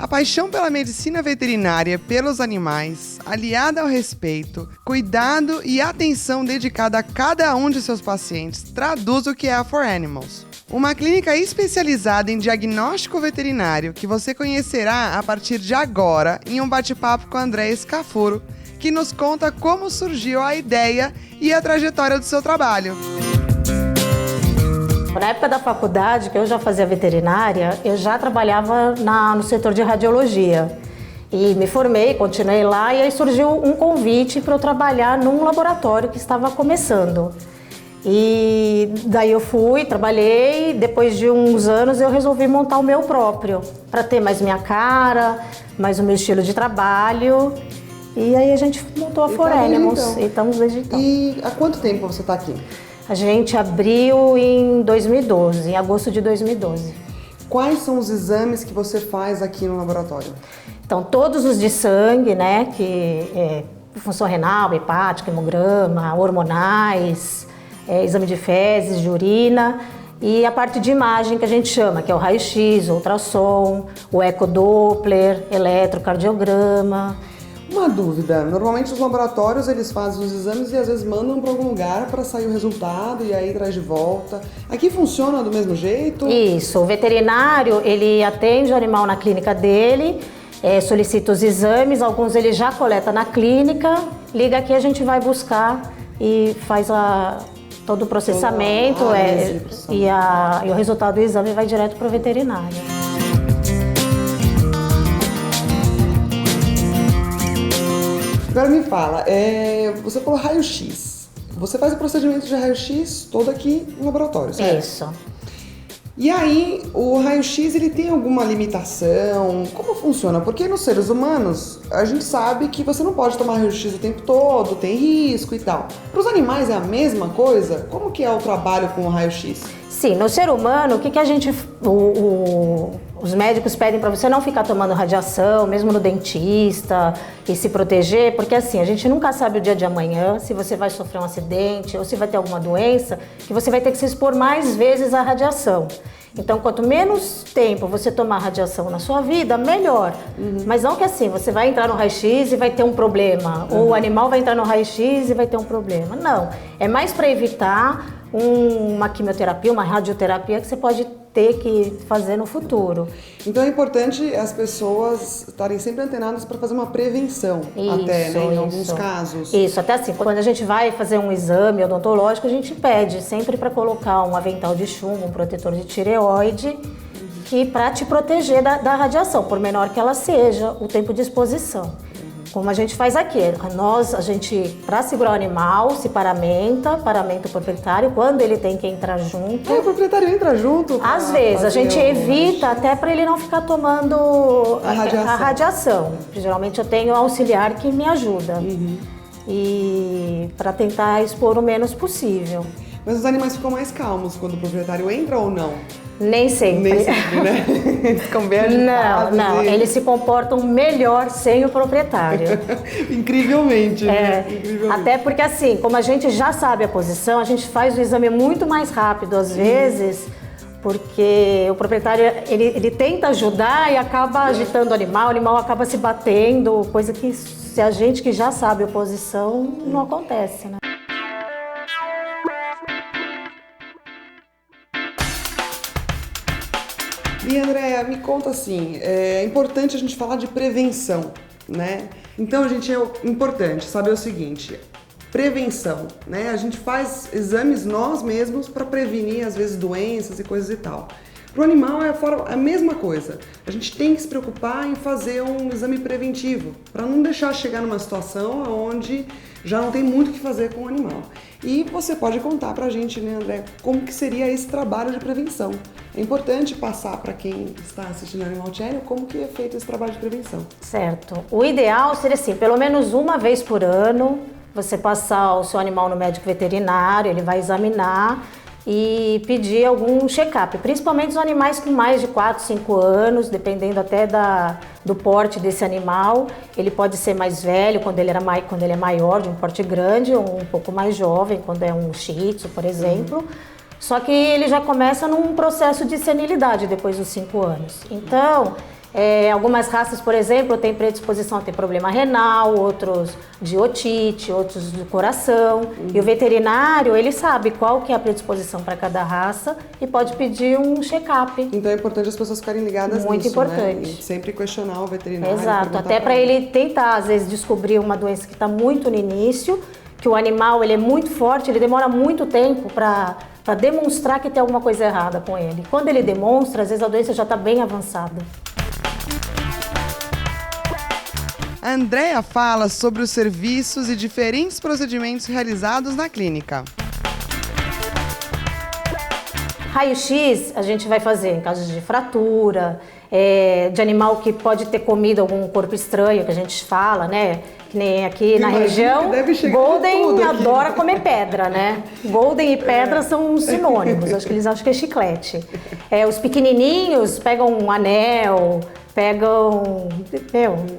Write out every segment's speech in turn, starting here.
A paixão pela medicina veterinária pelos animais, aliada ao respeito, cuidado e atenção dedicada a cada um de seus pacientes, traduz o que é a 4Animals. Uma clínica especializada em diagnóstico veterinário que você conhecerá a partir de agora em um bate-papo com André Scafuro, que nos conta como surgiu a ideia e a trajetória do seu trabalho. Na época da faculdade, que eu já fazia veterinária, eu já trabalhava no setor de radiologia. E me formei, continuei lá, e aí surgiu um convite para eu trabalhar num laboratório que estava começando. E daí eu fui, trabalhei, depois de uns anos eu resolvi montar o meu próprio, para ter mais minha cara, mais o meu estilo de trabalho. E aí a gente montou a 4Animals, e estamos desde então. E há quanto tempo você está aqui? A gente abriu em 2012, em agosto de 2012. Quais são os exames que você faz aqui no laboratório? Então, todos os de sangue, né, que é função renal, hepática, hemograma, hormonais, exame de fezes, de urina, e a parte de imagem que a gente chama, que é o raio-x, o ultrassom, o ecodoppler, eletrocardiograma. Uma dúvida, normalmente os laboratórios eles fazem os exames e às vezes mandam para algum lugar para sair o resultado e aí traz de volta. Aqui funciona do mesmo jeito? Isso, o veterinário ele atende o animal na clínica dele, solicita os exames, alguns ele já coleta na clínica, liga aqui, a gente vai buscar e faz todo o processamento e o resultado do exame vai direto para o veterinário. Agora me fala, você falou raio-x. Você faz o procedimento de raio-x todo aqui no laboratório, certo? Isso. E aí, o raio-x ele tem alguma limitação? Como funciona? Porque nos seres humanos, a gente sabe que você não pode tomar raio-x o tempo todo, tem risco e tal. Para os animais é a mesma coisa? Como que é o trabalho com o raio-x? Sim, no ser humano, o que a gente... Os médicos pedem para você não ficar tomando radiação, mesmo no dentista, e se proteger, porque assim, a gente nunca sabe o dia de amanhã, se você vai sofrer um acidente ou se vai ter alguma doença, que você vai ter que se expor mais vezes à radiação. Então, quanto menos tempo você tomar radiação na sua vida, melhor. Mas não que assim, você vai entrar no raio-x e vai ter um problema, ou o animal vai entrar no raio-x e vai ter um problema. Não, é mais para evitar uma quimioterapia, uma radioterapia que você pode ter que fazer no futuro. Então é importante as pessoas estarem sempre antenadas para fazer uma prevenção, em alguns casos. Isso, até assim, quando a gente vai fazer um exame odontológico, a gente pede sempre para colocar um avental de chumbo, um protetor de tireoide, que para te proteger da radiação, por menor que ela seja, o tempo de exposição. Como a gente faz aqui, a gente, para segurar o animal, se paramenta o proprietário, quando ele tem que entrar junto. O proprietário entra junto? Às vezes, a gente evita até para ele não ficar tomando a radiação. Geralmente eu tenho auxiliar que me ajuda. E para tentar expor o menos possível. Mas os animais ficam mais calmos quando o proprietário entra ou não? Nem sempre. Nem sempre, né? Eles ficam bem agitados. Não, eles se comportam melhor sem o proprietário. Incrivelmente, né? Incrivelmente. Até porque assim, como a gente já sabe a posição, a gente faz o exame muito mais rápido às vezes, porque o proprietário ele tenta ajudar e acaba agitando o animal acaba se batendo, coisa que se a gente que já sabe a posição, não acontece, né? E Andréa, me conta assim, é importante a gente falar de prevenção, né? Então, gente, é importante saber o seguinte, prevenção, né? A gente faz exames nós mesmos para prevenir, às vezes, doenças e coisas e tal. Para o animal é a mesma coisa. A gente tem que se preocupar em fazer um exame preventivo, para não deixar chegar numa situação onde já não tem muito o que fazer com o animal. E você pode contar pra gente, né, André, como que seria esse trabalho de prevenção. É importante passar para quem está assistindo Animal Channel como que é feito esse trabalho de prevenção. Certo. O ideal seria assim, pelo menos uma vez por ano, você passar o seu animal no médico veterinário, ele vai examinar e pedir algum check-up, principalmente os animais com mais de 4, 5 anos, dependendo até do porte desse animal. Ele pode ser mais velho quando ele é maior, de um porte grande, ou um pouco mais jovem, quando é um shih tzu, por exemplo. Só que ele já começa num processo de senilidade depois dos 5 anos. Então, Algumas raças, por exemplo, têm predisposição a ter problema renal, outros de otite, outros do coração. E o veterinário, ele sabe qual que é a predisposição para cada raça e pode pedir um check-up. Então é importante as pessoas ficarem ligadas Muito nisso, importante. né? E sempre questionar o veterinário. Exato, até para ele tentar, às vezes, descobrir uma doença que está muito no início, que o animal ele é muito forte, ele demora muito tempo para demonstrar que tem alguma coisa errada com ele. Quando ele demonstra, às vezes a doença já está bem avançada. A Andrea fala sobre os serviços e diferentes procedimentos realizados na clínica. Raio-X a gente vai fazer em casos de fratura, de animal que pode ter comido algum corpo estranho, que a gente fala, né? Que nem aqui na região, Golden adora comer pedra, né? Golden e pedra são sinônimos, acho que eles acham que é chiclete. Os pequenininhos pegam um anel, pegam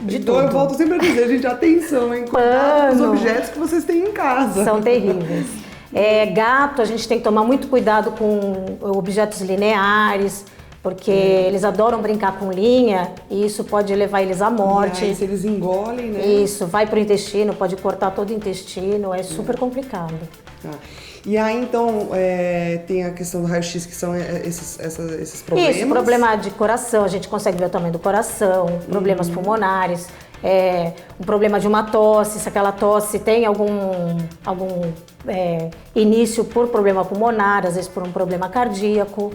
de então tudo. Eu volto sempre a dizer, gente, atenção, hein? Cuidado com os objetos que vocês têm em casa. São terríveis. Gato, a gente tem que tomar muito cuidado com objetos lineares, porque eles adoram brincar com linha e isso pode levar eles à morte. E aí, se eles engolem, né? Isso, vai pro intestino, pode cortar todo o intestino, é super complicado. E aí, então, tem a questão do raio-x, que são esses problemas? Isso, problema de coração, a gente consegue ver o tamanho do coração, problemas pulmonares, um problema de uma tosse, se aquela tosse tem algum início por problema pulmonar, às vezes por um problema cardíaco.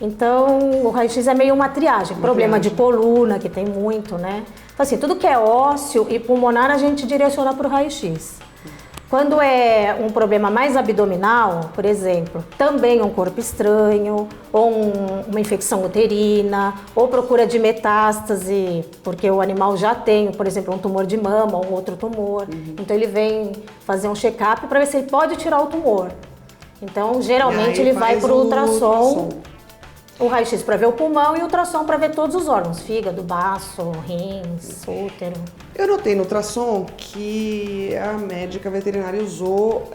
Então, o raio-x é meio uma triagem. Problema de coluna, que tem muito, né? Então, assim, tudo que é ósseo e pulmonar, a gente direciona para o raio-x. Quando é um problema mais abdominal, por exemplo, também um corpo estranho, ou uma infecção uterina, ou procura de metástase, porque o animal já tem, por exemplo, um tumor de mama ou outro tumor. Então, ele vem fazer um check-up para ver se ele pode tirar o tumor. Então, geralmente, ele vai para o ultrassom. O raio-x para ver o pulmão e o ultrassom para ver todos os órgãos, fígado, baço, rins, útero. Eu notei no ultrassom que a médica veterinária usou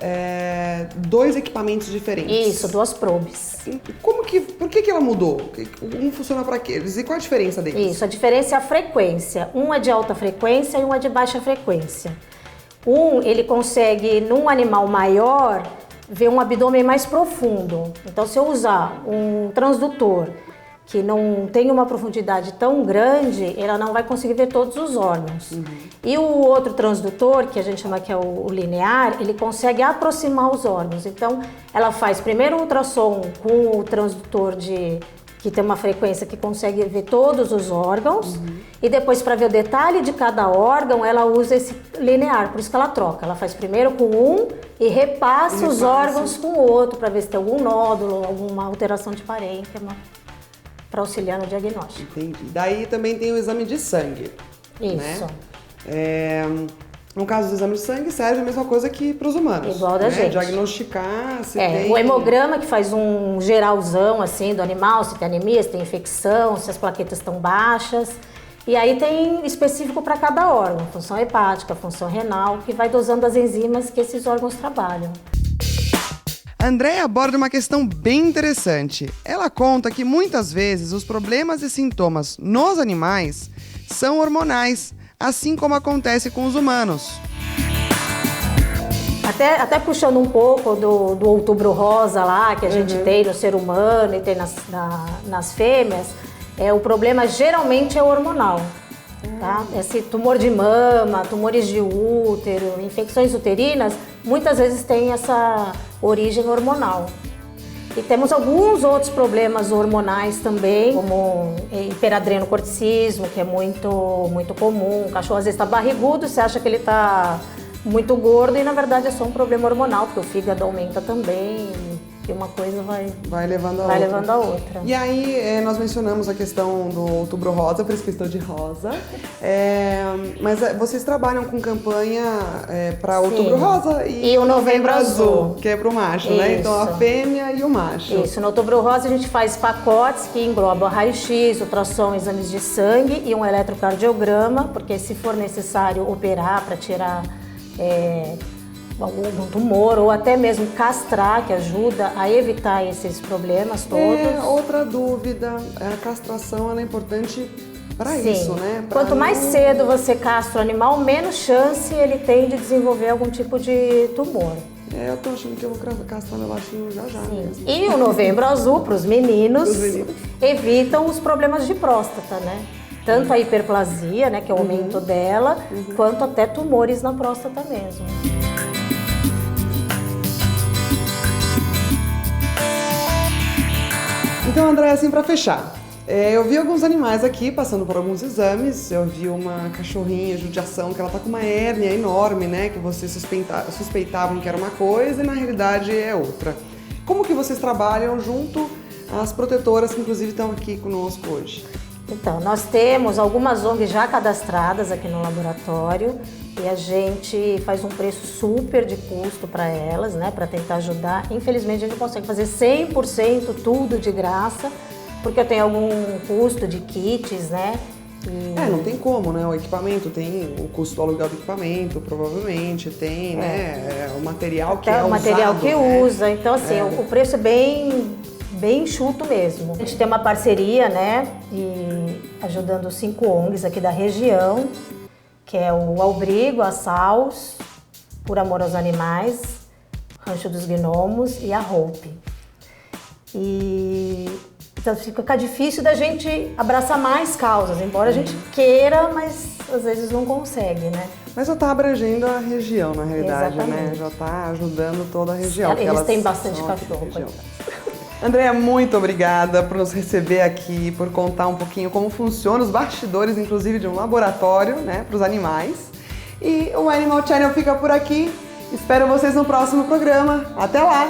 2 equipamentos diferentes. Isso, 2 probes. Por que ela mudou? Um funciona para quê? E qual a diferença deles? Isso, a diferença é a frequência. Um é de alta frequência e um é de baixa frequência. Ele consegue, num animal maior, ver um abdômen mais profundo. Então, se eu usar um transdutor que não tem uma profundidade tão grande, ela não vai conseguir ver todos os órgãos. E o outro transdutor, que a gente chama que é o linear, ele consegue aproximar os órgãos. Então, ela faz primeiro o ultrassom com o transdutor que tem uma frequência que consegue ver todos os órgãos, e depois, para ver o detalhe de cada órgão, ela usa esse linear, por isso que ela troca. Ela faz primeiro com um e repassa os órgãos com o outro, para ver se tem algum nódulo, alguma alteração de parênquima, para auxiliar no diagnóstico. Entendi. Daí também tem o exame de sangue. Isso. Né? No caso do exame de sangue, serve a mesma coisa que para os humanos. Igual da gente. Diagnosticar se tem... O hemograma, que faz um geralzão assim do animal, se tem anemia, se tem infecção, se as plaquetas estão baixas. E aí tem específico para cada órgão, função hepática, função renal, que vai dosando as enzimas que esses órgãos trabalham. A Andrea aborda uma questão bem interessante. Ela conta que muitas vezes os problemas e sintomas nos animais são hormonais, assim como acontece com os humanos. Até puxando um pouco do outubro rosa lá, que a gente tem no ser humano e tem nas fêmeas, o problema geralmente é hormonal. Tá? Esse tumor de mama, tumores de útero, infecções uterinas, muitas vezes tem essa origem hormonal. E temos alguns outros problemas hormonais também, como hiperadrenocorticismo, que é muito comum. O cachorro às vezes está barrigudo, você acha que ele está muito gordo e na verdade é só um problema hormonal, porque o fígado aumenta também e uma coisa vai levando a outra. E aí nós mencionamos a questão do outubro rosa, por isso que estou de rosa, mas vocês trabalham com campanha para outubro rosa e o novembro azul, que é para o macho, né? Então a fêmea e o macho. Isso, no outubro rosa a gente faz pacotes que englobam raio-x, ultrassom, exames de sangue e um eletrocardiograma, porque se for necessário operar para tirar algum tumor ou até mesmo castrar, que ajuda a evitar esses problemas todos. Outra dúvida, a castração ela é importante para Sim. isso, né? Quanto mais cedo você castra o animal, menos chance ele tem de desenvolver algum tipo de tumor. Eu tô achando que eu vou castrar meu baixinho já mesmo. E o Novembro Azul, para os meninos, evitam os problemas de próstata, né? Tanto a hiperplasia, né, que é o aumento dela, quanto até tumores na próstata mesmo. Então, André, assim, para fechar, eu vi alguns animais aqui passando por alguns exames. Eu vi uma cachorrinha judiação que ela tá com uma hérnia enorme, né? Que vocês suspeitavam que era uma coisa e na realidade é outra. Como que vocês trabalham junto às protetoras que inclusive estão aqui conosco hoje? Então, nós temos algumas ONGs já cadastradas aqui no laboratório e a gente faz um preço super de custo para elas, né? Para tentar ajudar. Infelizmente, a gente não consegue fazer 100% tudo de graça, porque eu tenho algum custo de kits, né? Não tem como, né? O equipamento tem o custo do aluguel do equipamento, provavelmente, tem, né? O material que é o material usado, que né? usa. Então, assim, o preço é bem enxuto mesmo. A gente tem uma parceria, né? E ajudando 5 ONGs aqui da região, que é o Albrigo, a Saus, Por Amor aos Animais, Rancho dos Gnomos e a Hope. Então fica difícil da gente abraçar mais causas, embora a gente queira, mas às vezes não consegue, né? Mas já está abrangendo a região, na realidade, Exatamente. né? Já está ajudando toda a região. Eles têm bastante cachorro. Andréa, muito obrigada por nos receber aqui, por contar um pouquinho como funciona os bastidores, inclusive de um laboratório, né, para os animais. E o Animal Channel fica por aqui. Espero vocês no próximo programa. Até lá!